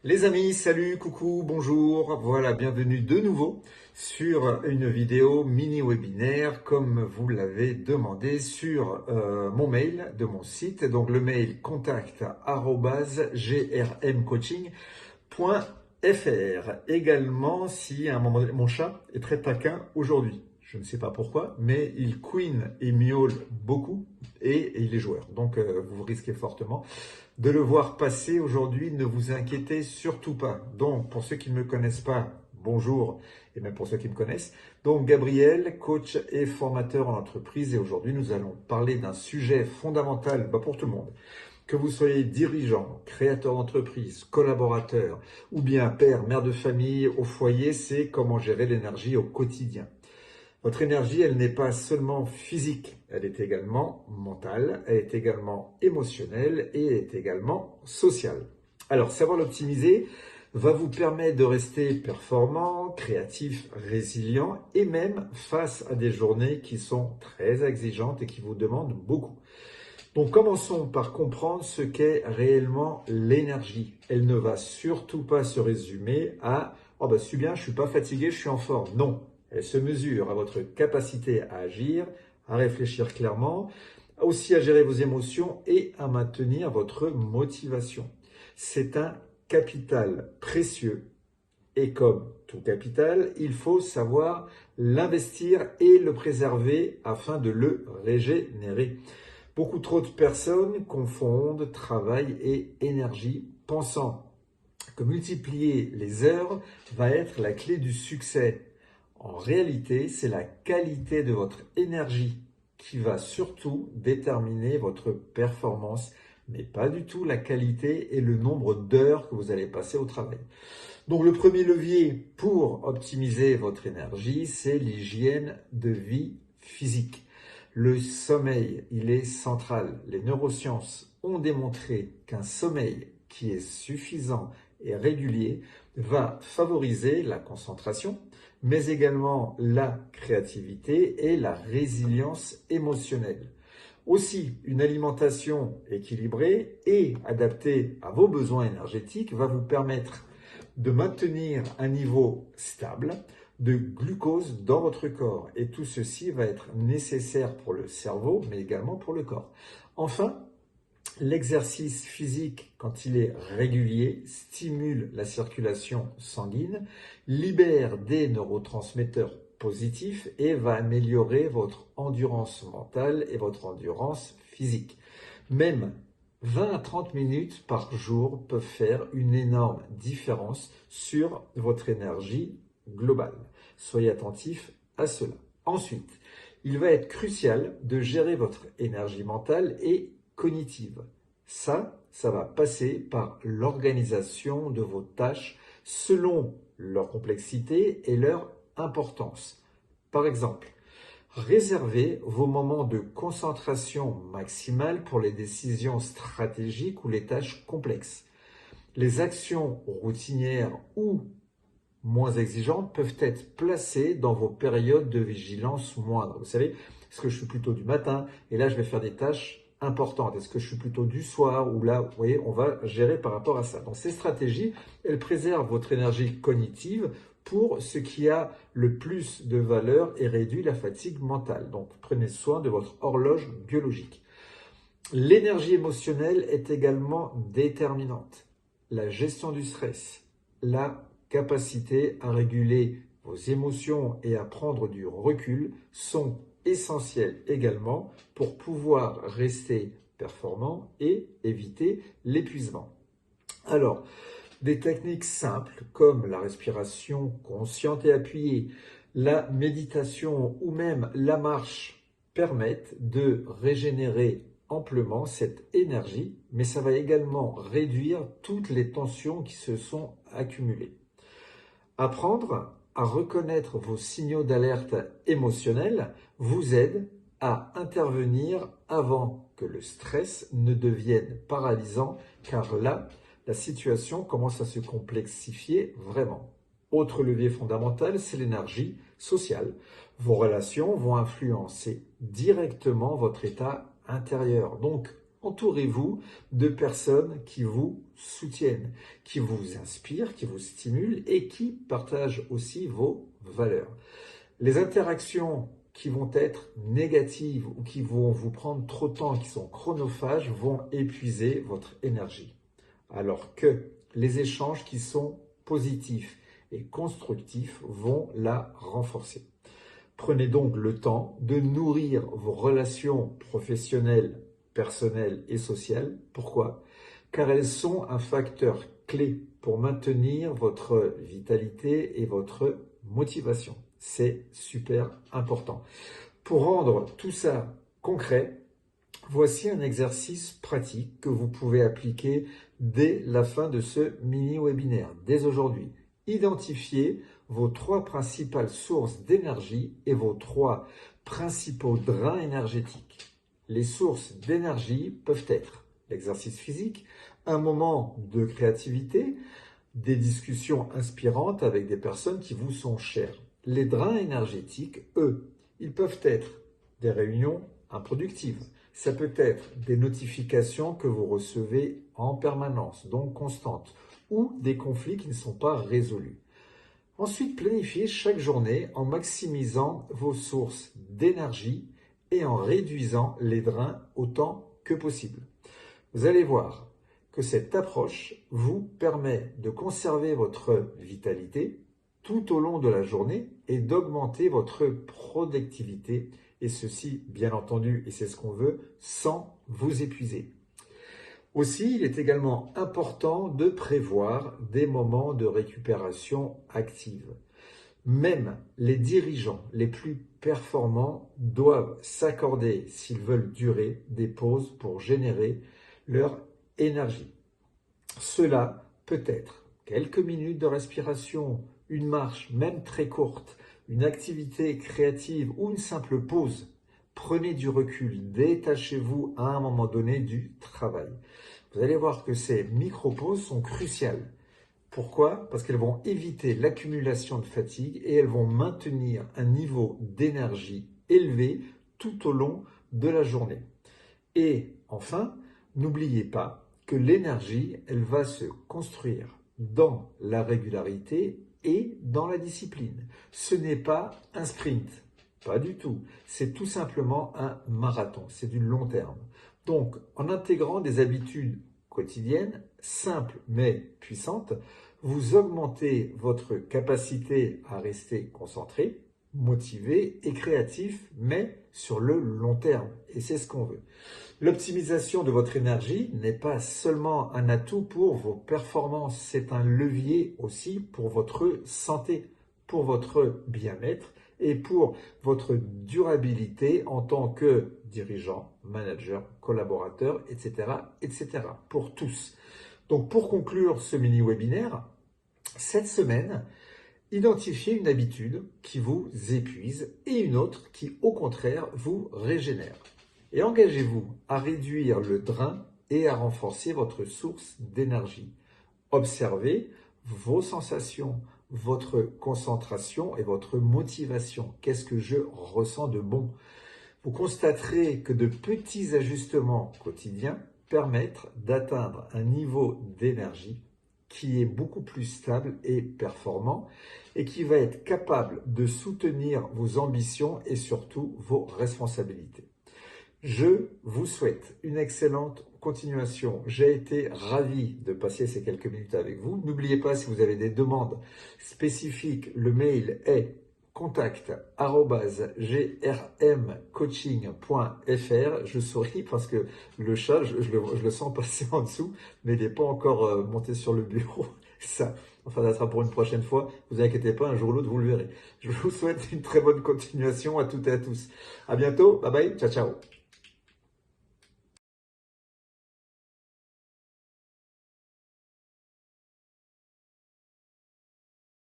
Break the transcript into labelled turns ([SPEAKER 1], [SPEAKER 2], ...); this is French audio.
[SPEAKER 1] Les amis, salut, coucou, bonjour, voilà, bienvenue de nouveau sur une vidéo mini-webinaire comme vous l'avez demandé sur mon mail de mon site, donc le mail contact@grmcoaching.fr. Également, si à un moment donné, mon chat est très taquin aujourd'hui. Je ne sais pas pourquoi, mais il couine et miaule beaucoup et il est joueur. Donc vous risquez fortement de le voir passer aujourd'hui. Ne vous inquiétez surtout pas. Donc pour ceux qui ne me connaissent pas, bonjour, et même pour ceux qui me connaissent. Donc Gabriel, coach et formateur en entreprise, et aujourd'hui nous allons parler d'un sujet fondamental pour tout le monde. Que vous soyez dirigeant, créateur d'entreprise, collaborateur ou bien père, mère de famille au foyer, c'est comment gérer l'énergie au quotidien. Votre énergie, elle n'est pas seulement physique, elle est également mentale, elle est également émotionnelle et elle est également sociale. Alors, savoir l'optimiser va vous permettre de rester performant, créatif, résilient et même face à des journées qui sont très exigeantes et qui vous demandent beaucoup. Donc commençons par comprendre ce qu'est réellement l'énergie. Elle ne va surtout pas se résumer à « Oh ben c'est bien, je suis pas fatigué, je suis en forme ». Non, elle se mesure à votre capacité à agir, à réfléchir clairement, aussi à gérer vos émotions et à maintenir votre motivation. C'est un capital précieux et comme tout capital, il faut savoir l'investir et le préserver afin de le régénérer. Beaucoup trop de personnes confondent travail et énergie, pensant que multiplier les heures va être la clé du succès. En réalité, c'est la qualité de votre énergie qui va surtout déterminer votre performance, mais pas du tout la qualité et le nombre d'heures que vous allez passer au travail. Donc le premier levier pour optimiser votre énergie, c'est l'hygiène de vie physique. Le sommeil, il est central. Les neurosciences ont démontré qu'un sommeil qui est suffisant et régulier va favoriser la concentration, mais également la créativité et la résilience émotionnelle. Aussi, une alimentation équilibrée et adaptée à vos besoins énergétiques va vous permettre de maintenir un niveau stable de glucose dans votre corps. Et tout ceci va être nécessaire pour le cerveau, mais également pour le corps. Enfin, l'exercice physique, quand il est régulier, stimule la circulation sanguine, libère des neurotransmetteurs positifs et va améliorer votre endurance mentale et votre endurance physique. Même 20 à 30 minutes par jour peuvent faire une énorme différence sur votre énergie globale. Soyez attentifs à cela. Ensuite, il va être crucial de gérer votre énergie mentale et cognitive. Ça va passer par l'organisation de vos tâches selon leur complexité et leur importance. Par exemple, réservez vos moments de concentration maximale pour les décisions stratégiques ou les tâches complexes. Les actions routinières ou moins exigeantes peuvent être placées dans vos périodes de vigilance moindre. Vous savez, est-ce que je suis plutôt du matin et là je vais faire des tâches importantes? Est-ce que je suis plutôt du soir ou là, vous voyez, on va gérer par rapport à ça. Donc ces stratégies, elles préservent votre énergie cognitive pour ce qui a le plus de valeur et réduit la fatigue mentale. Donc prenez soin de votre horloge biologique. L'énergie émotionnelle est également déterminante. La gestion du stress, la capacité à réguler vos émotions et à prendre du recul sont essentielles également pour pouvoir rester performant et éviter l'épuisement. Alors, des techniques simples comme la respiration consciente et appuyée, la méditation ou même la marche permettent de régénérer amplement cette énergie, mais ça va également réduire toutes les tensions qui se sont accumulées. Apprendre à reconnaître vos signaux d'alerte émotionnels vous aide à intervenir avant que le stress ne devienne paralysant, car là, la situation commence à se complexifier vraiment. Autre levier fondamental, c'est l'énergie sociale. Vos relations vont influencer directement votre état intérieur. Donc, Entourez-vous de personnes qui vous soutiennent, qui vous inspirent, qui vous stimulent et qui partagent aussi vos valeurs. Les interactions qui vont être négatives ou qui vont vous prendre trop de temps, qui sont chronophages, vont épuiser votre énergie. Alors que les échanges qui sont positifs et constructifs vont la renforcer. Prenez donc le temps de nourrir vos relations professionnelles, personnelles et sociales. Pourquoi? Car elles sont un facteur clé pour maintenir votre vitalité et votre motivation. C'est super important. Pour rendre tout ça concret, voici un exercice pratique que vous pouvez appliquer dès la fin de ce mini-webinaire, dès aujourd'hui. Identifiez vos 3 principales sources d'énergie et vos 3 principaux drains énergétiques. Les sources d'énergie peuvent être l'exercice physique, un moment de créativité, des discussions inspirantes avec des personnes qui vous sont chères. Les drains énergétiques, eux, ils peuvent être des réunions improductives. Ça peut être des notifications que vous recevez en permanence, donc constantes, ou des conflits qui ne sont pas résolus. Ensuite, planifiez chaque journée en maximisant vos sources d'énergie et en réduisant les drains autant que possible. Vous allez voir que cette approche vous permet de conserver votre vitalité tout au long de la journée et d'augmenter votre productivité, et ceci, bien entendu, et c'est ce qu'on veut, sans vous épuiser. Aussi, il est également important de prévoir des moments de récupération active. Même les dirigeants les plus performants doivent s'accorder, s'ils veulent durer, des pauses pour générer leur énergie. Cela peut être quelques minutes de respiration, une marche, même très courte, une activité créative ou une simple pause. Prenez du recul, détachez-vous à un moment donné du travail. Vous allez voir que ces micro-pauses sont cruciales. Pourquoi? Parce qu'elles vont éviter l'accumulation de fatigue et elles vont maintenir un niveau d'énergie élevé tout au long de la journée. Et enfin, n'oubliez pas que l'énergie, elle va se construire dans la régularité et dans la discipline. Ce n'est pas un sprint, pas du tout. C'est tout simplement un marathon, c'est du long terme. Donc, en intégrant des habitudes quotidiennes, simples mais puissantes, vous augmentez votre capacité à rester concentré, motivé et créatif, mais sur le long terme. Et c'est ce qu'on veut. L'optimisation de votre énergie n'est pas seulement un atout pour vos performances, c'est un levier aussi pour votre santé, pour votre bien-être et pour votre durabilité en tant que dirigeant, manager, collaborateur, etc., etc., pour tous. Donc pour conclure ce mini-webinaire, cette semaine, identifiez une habitude qui vous épuise et une autre qui, au contraire, vous régénère. Et engagez-vous à réduire le drain et à renforcer votre source d'énergie. Observez vos sensations, votre concentration et votre motivation. Qu'est-ce que je ressens de bon? Vous constaterez que de petits ajustements quotidiens permettent d'atteindre un niveau d'énergie qui est beaucoup plus stable et performant et qui va être capable de soutenir vos ambitions et surtout vos responsabilités. Je vous souhaite une excellente continuation. J'ai été ravi de passer ces quelques minutes avec vous. N'oubliez pas, si vous avez des demandes spécifiques, le mail est contact@grmcoaching.fr. Je souris parce que le chat, je le sens passer en dessous, mais il n'est pas encore monté sur le bureau. Ça sera pour une prochaine fois. Vous inquiétez pas, un jour ou l'autre, vous le verrez. Je vous souhaite une très bonne continuation à toutes et à tous. À bientôt. Bye bye. Ciao, ciao.